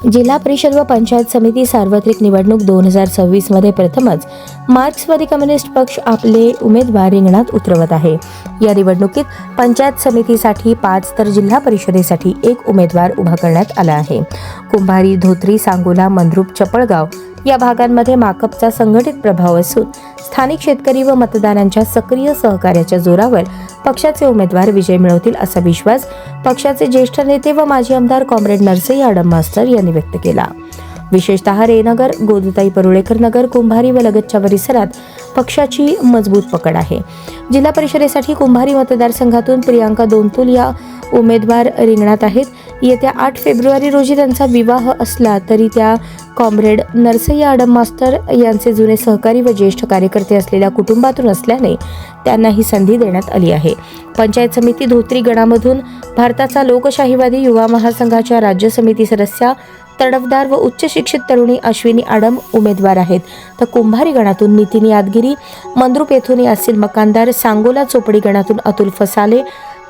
जिल्हा परिषद व पंचायत समिती सार्वत्रिक निवडणूक 2026 मध्ये प्रथमच मार्क्सवादी कम्युनिस्ट पक्ष आपले उमेदवार रिंगणात उतरवत आहे। या निवडणुकीत पंचायत समितीसाठी 5 तर जिल्हा परिषदेसाठी 1 उमेदवार उभा करण्यात आला आहे। कुंभारी, धोत्री, सांगोला, मंद्रुप, चपळगाव या भागांमध्ये माकपचा संघटित प्रभाव असून स्थानिक शेतकरी व मतदारांच्या सक्रिय सहकार्याच्या जोरावर पक्षाचे उमेदवार विजय मिळवतील असा विश्वास पक्षाचे ज्येष्ठ नेते व माजी आमदार कॉम्रेड नरसई आडम मास्टर यांनी व्यक्त केला। विशेषतः रेनगर, गोदताई परुळेकर नगर, कुंभारी व लगतच्या परिसरात पक्षाची मजबूत पकड आहे। जिल्हा परिषदेसाठी कुंभारी मतदारसंघातून प्रियांका दोनतुल या उमेदवार रिंगणात आहेत। येत्या 8 फेब्रुवारी रोजी त्यांचा विवाह असला तरी त्या कॉम्रेड नरसई आडम मास्टर यांचे जुने सहकारी व ज्येष्ठ कार्यकर्ते असलेल्या कुटुंबातून असल्याने त्यांना ही संधी देण्यात आली आहे। पंचायत समिती धोत्री गणामधून भारताचा लोकशाहीवादी युवा महासंघाच्या राज्य समिती सदस्या तडफदार व उच्च शिक्षित तरुणी अश्विनी आडम उमेदवार आहेत, तर कुंभारी गणातून नितीन यादगिरी, मंद्रुप येथून यासिर मकानदार, सांगोला चोपडी गणातून अतुल फसाले,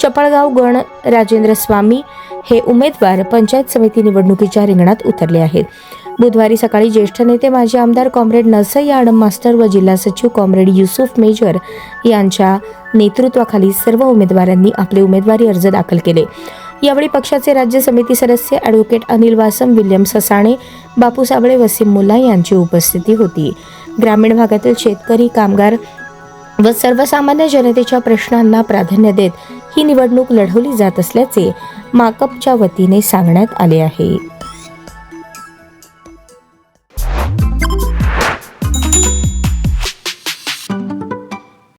चपळगाव गण राजेंद्र स्वामी हे उमेदवार पंचायत समिती निवडणुकीच्या रिंगणात उतरले आहेत। बुधवारी सकाळी ज्येष्ठ नेते माजी आमदार कॉम्रेड नरसई आडम मास्टर व जिल्हा सचिव कॉम्रेड युसुफ मेजर यांच्या नेतृत्वाखाली सर्व उमेदवारांनी आपले उमेदवारी अर्ज दाखल केले। यावेळी पक्षाचे राज्य समिती सदस्य ॲडव्होकेट अनिल वासम, विल्यम ससाणे, बापू साबळे, वसीम मुल्ला यांची उपस्थिती होती। ग्रामीण भागातील शेतकरी, कामगार व सर्वसामान्य जनतेच्या प्रश्नांना प्राधान्य देत ही निवडणूक लढवली जात असल्याचे माकपच्या वतीने सांगण्यात आले आहे।